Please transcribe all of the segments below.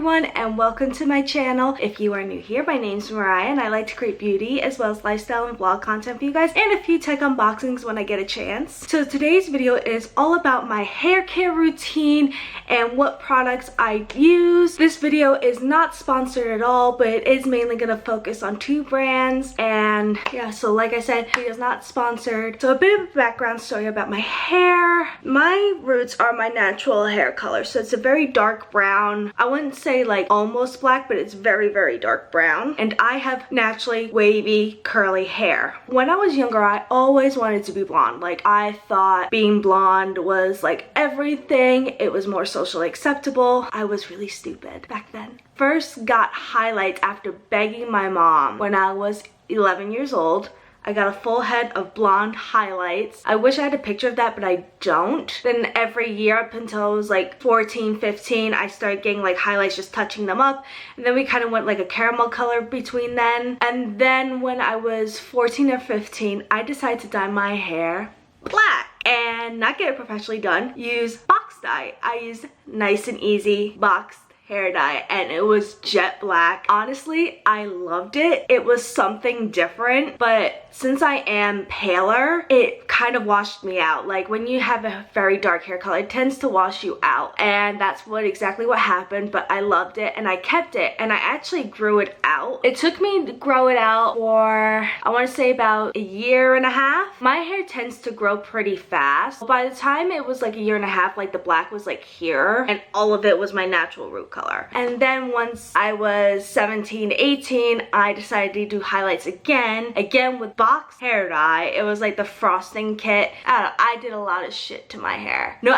everyone, and welcome to my channel. If you are new here, my name's Mariah and I like to create beauty as well as lifestyle and vlog content for you guys and a few tech unboxings when I get a chance. So today's video is all about my hair care routine and what products I use. This video is not sponsored at all, but it is mainly going to focus on two brands, and yeah, so like I said, video is not sponsored. So a bit of a background story about my hair. My roots are my natural hair color, so it's a very dark brown. I wouldn't say like almost black, but it's very, very dark brown. And I have naturally wavy, curly hair. When I was younger, I always wanted to be blonde. Like, I thought being blonde was like everything. It was more socially acceptable. I was really stupid back then. First got highlights after begging my mom when I was 11 years old. I got a full head of blonde highlights. I wish I had a picture of that, but I don't. Then every year up until I was like 14, 15, I started getting like highlights, just touching them up. And then we kind of went like a caramel color between then. And then when I was 14 or 15, I decided to dye my hair black and not get it professionally done. Use box dye. I used Nice and Easy box hair dye and it was jet black. Honestly, I loved it. It was something different, but since I am paler, it kind of washed me out. Like, when you have a very dark hair color, it tends to wash you out, and that's exactly what happened. But I loved it and I kept it, and I actually grew it out. It took me to grow it out for, I want to say, about a year and a half. My hair tends to grow pretty fast. By the time it was like a year and a half, like the black was like here and all of it was my natural root color. And then once I was 17, 18, I decided to do highlights again with box hair dye. It was like the frosting kit. I don't know, I did a lot of shit to my hair. No,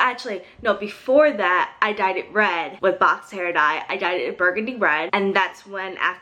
before that, I dyed it red with box hair dye. I dyed it a burgundy red, and that's when I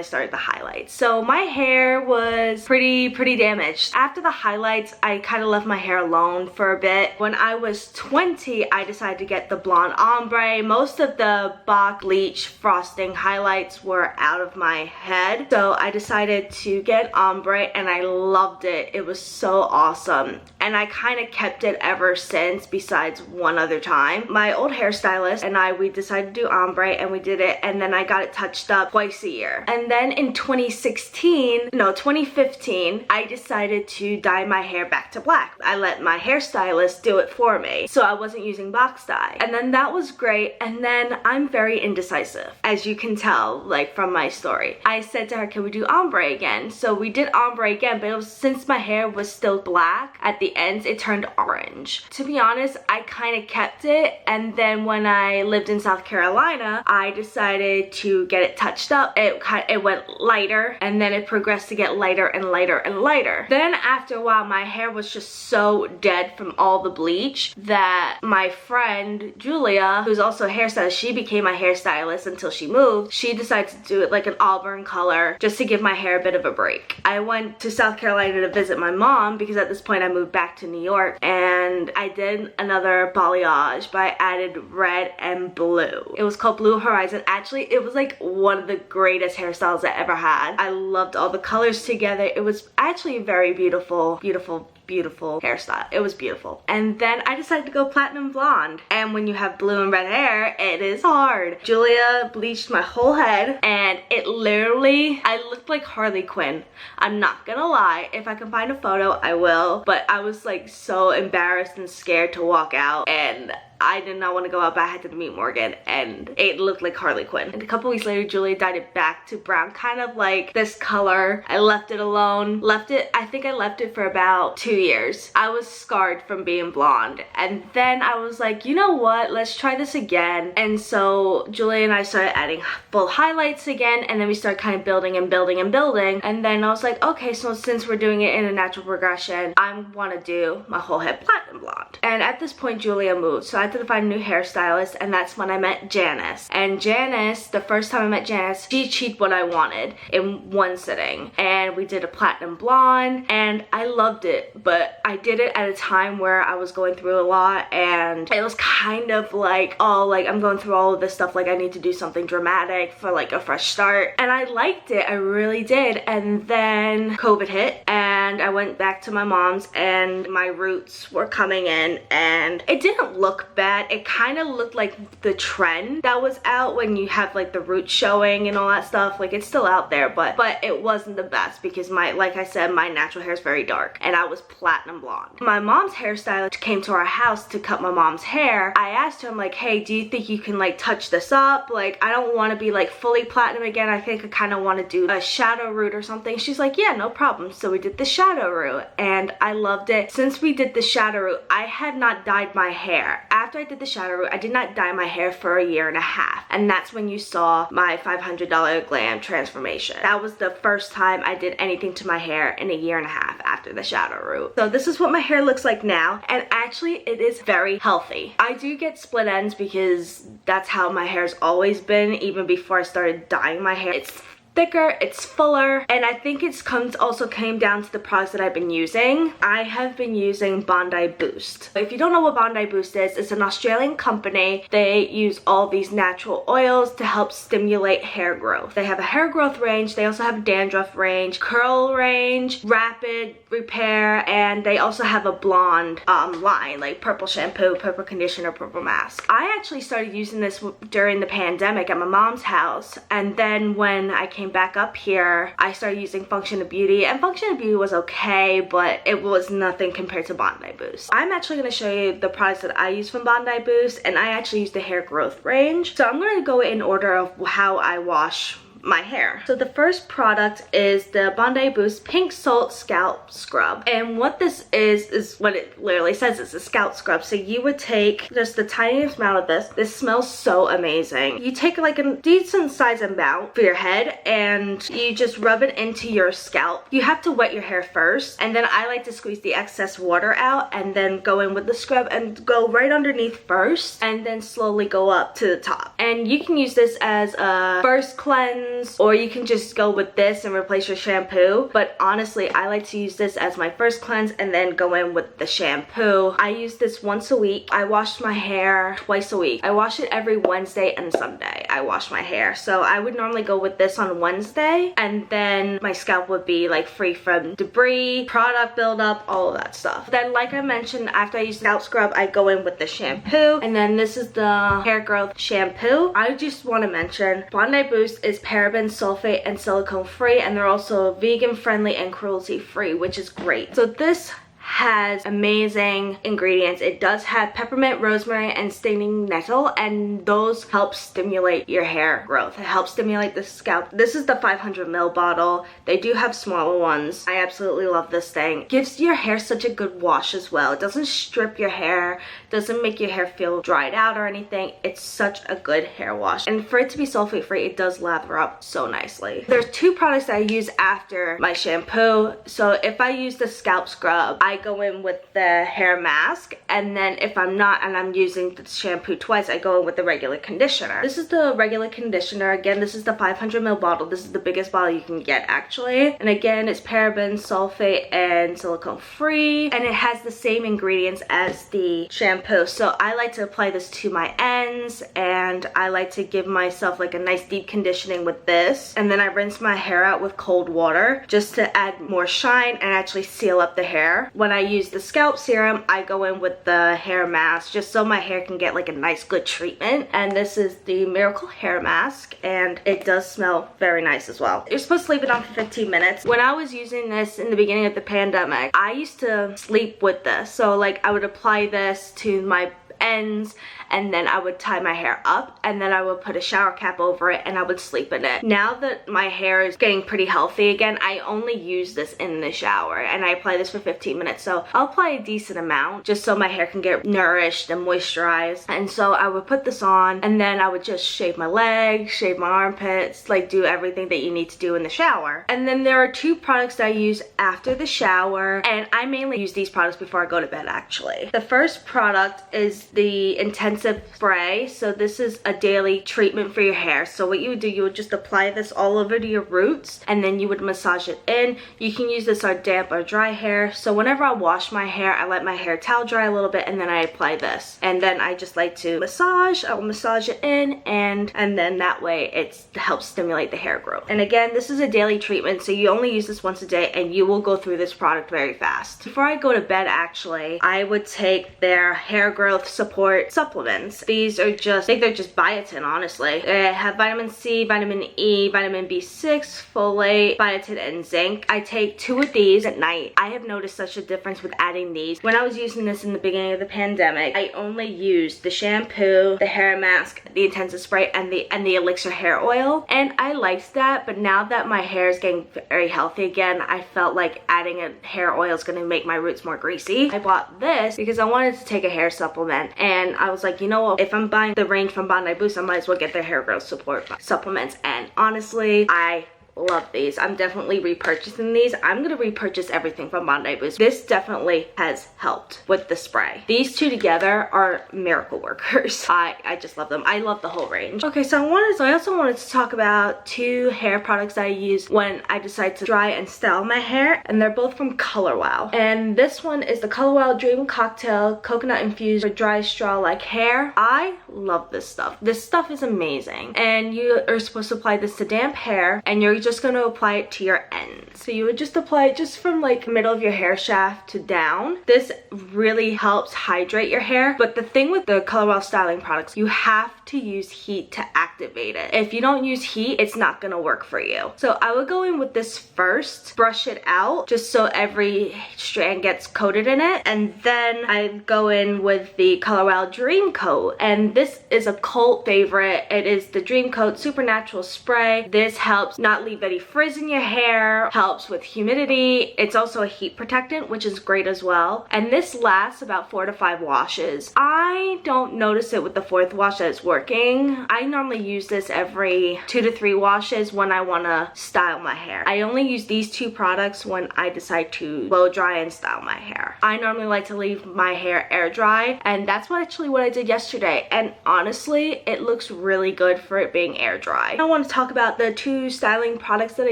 started the highlights. So my hair was pretty damaged. After the highlights, I kind of left my hair alone for a bit. When I was 20, I decided to get the blonde ombre. Most of the box bleach frosting highlights were out of my head, so I decided to get ombre, and I loved it. It was so awesome, and I kind of kept it ever since, besides one other time. My old hairstylist and we decided to do ombre, and we did it, and then I got it touched up twice a year. And then in 2015, I decided to dye my hair back to black. I let my hairstylist do it for me, so I wasn't using box dye, and then that was great. And then I'm very indecisive, as you can tell, like from my story. I said to her, can we do ombre again? So we did ombre again, but it was, since my hair was still black at the ends, it turned orange. To be honest, I kind of kept it, and then when I lived in South Carolina, I decided to get it touched up. It went lighter, and then it progressed to get lighter and lighter and lighter. Then after a while, my hair was just so dead from all the bleach that my friend Julia, who's also a hairstylist, she became my hairstylist until she moved. She decided to do it like an auburn color just to give my hair a bit of a break. I went to South Carolina to visit my mom because at this point I moved back to New York, and I did another balayage, but I added red and blue. It was called Blue Horizon. Actually, it was like one of the greatest hairstyles I ever had. I loved all the colors together. It was actually a very beautiful hairstyle. It was beautiful. And then I decided to go platinum blonde, and when you have blue and red hair, it is hard. Julia bleached my whole head, and it literally, I looked like Harley Quinn. I'm not gonna lie. If I can find a photo, I will, but I was like so embarrassed and scared to walk out, and I did not want to go out, but I had to meet Morgan, and it looked like Harley Quinn. And a couple weeks later, Julia dyed it back to brown, kind of like this color. I left it alone. I think I left it for about 2 years. I was scarred from being blonde. And then I was like, you know what? Let's try this again. And so Julia and I started adding full highlights again, and then we started kind of building and building and building. And then I was like, okay, so since we're doing it in a natural progression, I want to do my whole head platinum blonde. And at this point, Julia moved, so I had to find a new hairstylist, and that's when I met Janice. And Janice, the first time I met Janice, she achieved what I wanted in one sitting, and we did a platinum blonde, and I loved it. But I did it at a time where I was going through a lot, and it was kind of like, oh, like I'm going through all of this stuff, like I need to do something dramatic for like a fresh start. And I liked it, I really did. And then COVID hit, and and I went back to my mom's and my roots were coming in, and it didn't look bad. It kind of looked like the trend that was out when you have like the roots showing and all that stuff. Like, it's still out there, but it wasn't the best because like I said, my natural hair is very dark and I was platinum blonde. My mom's hairstylist came to our house to cut my mom's hair. I asked her, I'm like, hey, do you think you can like touch this up? Like, I don't want to be like fully platinum again. I think I kind of want to do a shadow root or something. She's like, yeah, no problem. So we did the shadow root and I loved it. Since we did the shadow root, I had not dyed my hair. After I did the shadow root, I did not dye my hair for a year and a half. And that's when you saw my $500 glam transformation. That was the first time I did anything to my hair in a year and a half after the shadow root. So this is what my hair looks like now, and actually it is very healthy. I do get split ends because that's how my hair's always been, even before I started dyeing my hair. It's thicker, it's fuller, and I think it also came down to the products that I've been using. I have been using Bondi Boost. If you don't know what Bondi Boost is, it's an Australian company. They use all these natural oils to help stimulate hair growth. They have a hair growth range, they also have a dandruff range, curl range, rapid repair, and they also have a blonde line, like purple shampoo, purple conditioner, purple mask. I actually started using this during the pandemic at my mom's house, and then when I came back up here, I started using Function of Beauty, and Function of Beauty was okay, but it was nothing compared to Bondi Boost. I'm actually going to show you the products that I use from Bondi Boost, and I actually use the hair growth range. So I'm going to go in order of how I wash my hair. So the first product is the Bondi Boost Pink Salt Scalp Scrub, and what this is what it literally says. It's a scalp scrub. So you would take just the tiniest amount of this. This smells so amazing. You take like a decent size amount for your head and you just rub it into your scalp. You have to wet your hair first, and then I like to squeeze the excess water out and then go in with the scrub and go right underneath first and then slowly go up to the top. And you can use this as a first cleanse, or you can just go with this and replace your shampoo. But honestly, I like to use this as my first cleanse and then go in with the shampoo. I use this once a week. I wash my hair twice a week. I wash it every Wednesday and Sunday. I wash my hair. So I would normally go with this on Wednesday, and then my scalp would be like free from debris, product buildup, all of that stuff. Then, like I mentioned, after I use the scalp scrub, I go in with the shampoo, and then this is the hair growth shampoo. I just want to mention Bondi Boost is paraben, sulfate, and silicone free, and they're also vegan friendly and cruelty free, which is great. So this has amazing ingredients. It does have peppermint, rosemary, and stinging nettle, and those help stimulate your hair growth. It helps stimulate the scalp. This is the 500 ml bottle. They do have smaller ones. I absolutely love this thing. It gives your hair such a good wash as well. It doesn't strip your hair, doesn't make your hair feel dried out or anything. It's such a good hair wash, and for it to be sulfate free, it does lather up so nicely. There's two products that I use after my shampoo. So if I use the scalp scrub, I go in with the hair mask, and then if I'm not and I'm using the shampoo twice, I go in with the regular conditioner. This is the regular conditioner. Again, this is the 500 ml bottle. This is the biggest bottle you can get actually, and again, it's paraben, sulfate, and silicone free, and it has the same ingredients as the shampoo. So I like to apply this to my ends, and I like to give myself like a nice deep conditioning with this, and then I rinse my hair out with cold water just to add more shine and actually seal up the hair. When I use the scalp serum, I go in with the hair mask just so my hair can get like a nice good treatment. And this is the Miracle Hair Mask, and it does smell very nice as well. You're supposed to leave it on for 15 minutes. When I was using this in the beginning of the pandemic, I used to sleep with this. So like I would apply this to my ends, and then I would tie my hair up, and then I would put a shower cap over it, and I would sleep in it. Now that my hair is getting pretty healthy again, I only use this in the shower, and I apply this for 15 minutes. So I'll apply a decent amount just so my hair can get nourished and moisturized. And so I would put this on, and then I would just shave my legs, shave my armpits, like do everything that you need to do in the shower. And then there are two products that I use after the shower, and I mainly use these products before I go to bed actually. The first product is is the intensive spray. So this is a daily treatment for your hair. So what you would do, you would just apply this all over to your roots and then you would massage it in. You can use this on damp or dry hair. So whenever I wash my hair, I let my hair towel dry a little bit and then I apply this. And then I just like to massage. I will massage it in and then that way it helps stimulate the hair growth. And again, this is a daily treatment, so you only use this once a day and you will go through this product very fast. Before I go to bed, actually, I would take their hair growth support supplements. These are just, I think they're just biotin, honestly. They have vitamin C, vitamin E, vitamin B6, folate, biotin, and zinc. I take 2 of these at night. I have noticed such a difference with adding these. When I was using this in the beginning of the pandemic, I only used the shampoo, the hair mask, the intensive spray, and the elixir hair oil, and I liked that. But now that my hair is getting very healthy again, I felt like adding a hair oil is going to make my roots more greasy. I bought this because I wanted to take a hair supplement, and I was like, you know what, if I'm buying the range from Bondi Boost, I might as well get their hair growth support supplements. And honestly, I love these. I'm definitely repurchasing these. I'm gonna repurchase everything from Bondi Boost. This definitely has helped with the spray. These two together are miracle workers. I just love them. I love the whole range. Okay, so I also wanted to talk about 2 hair products that I use when I decide to dry and style my hair, and they're both from Color Wow. And this one is the Color Wow Dream Cocktail Coconut Infused for Dry Straw Like Hair. I love this stuff. This stuff is amazing. And you are supposed to apply this to damp hair, and you're just going to apply it to your ends. So you would just apply it just from like middle of your hair shaft to down. This really helps hydrate your hair. But the thing with the Color Wow styling products, you have to use heat to activate it. If you don't use heat, it's not going to work for you. So I would go in with this first, brush it out just so every strand gets coated in it, and then I go in with the Color Wow Dream Coat, and this is a cult favorite. It is the Dream Coat Supernatural Spray. This helps not leave any frizz in your hair, helps with humidity. It's also a heat protectant, which is great as well. And this lasts about 4 to 5 washes. I don't notice it with the 4th wash that it's working. I normally use this every 2 to 3 washes when I want to style my hair. I only use these 2 products when I decide to blow dry and style my hair. I normally like to leave my hair air dry, and that's actually what I did yesterday. And honestly, it looks really good for it being air dry. I want to talk about the 2 styling products that I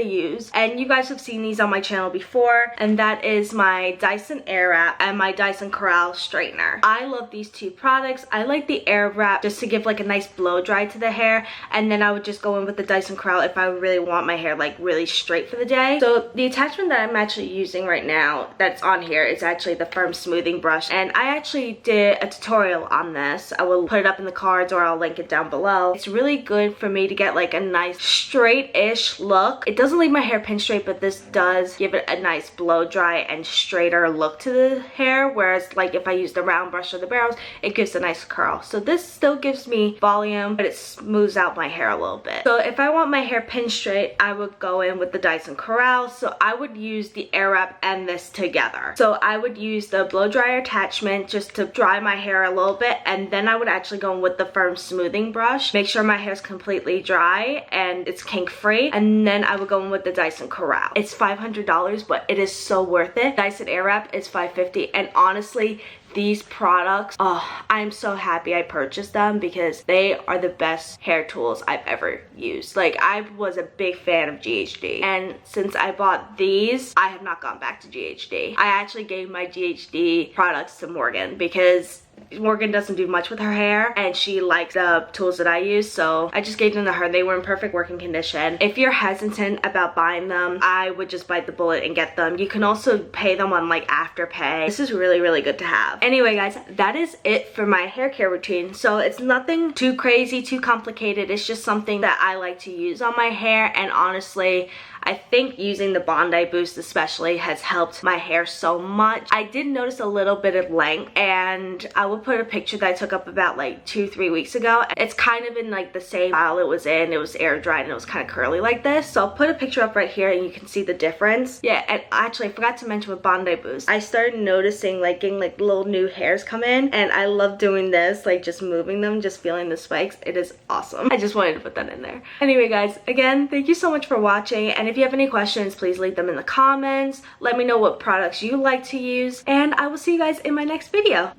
use, and you guys have seen these on my channel before, and that is my Dyson Airwrap and my Dyson Corral Straightener. I love these 2 products. I like the Airwrap just to give like a nice blow dry to the hair, and then I would just go in with the Dyson Corral if I really want my hair like really straight for the day. So the attachment that I'm actually using right now that's on here is actually the firm smoothing brush, and I actually did a tutorial on this. I will put it up in the cards or I'll link it down below. It's really good for me to get like a nice straight-ish look. It doesn't leave my hair pin straight, but this does give it a nice blow dry and straighter look to the hair, whereas like if I use the round brush or the barrels, it gives a nice curl. So this still gives me volume, but it smooths out my hair a little bit. So if I want my hair pin straight, I would go in with the Dyson Corral. So I would use the Airwrap and this together. So I would use the blow dryer attachment just to dry my hair a little bit, and then I would actually go in with the firm smoothing brush, make sure my hair is completely dry and it's kink free, and then I would go in with the Dyson Corral. It's $500, but it is so worth it. Dyson Airwrap is $550, and honestly, these products, oh, I'm so happy I purchased them because they are the best hair tools I've ever used. Like, I was a big fan of GHD, and since I bought these, I have not gone back to GHD. I actually gave my GHD products to Morgan because Morgan doesn't do much with her hair and she likes the tools that I use, so I just gave them to her. They were in perfect working condition. If you're hesitant about buying them, I would just bite the bullet and get them. You can also pay them on like Afterpay. This is really, really good to have. Anyway guys, that is it for my hair care routine. So it's nothing too crazy, too complicated. It's just something that I like to use on my hair, and honestly, I think using the Bondi Boost especially has helped my hair so much. I did notice a little bit of length, and I will put a picture that I took up about like 2-3 weeks ago. It's kind of in like the same style it was in. It was air dried and it was kind of curly like this. So I'll put a picture up right here and you can see the difference. Yeah, and actually I forgot to mention with Bondi Boost, I started noticing like getting like little new hairs come in, and I love doing this, like just moving them, just feeling the spikes. It is awesome. I just wanted to put that in there. Anyway guys, again, thank you so much for watching, and if you have any questions, please leave them in the comments. Let me know what products you like to use, and I will see you guys in my next video.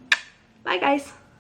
Bye guys.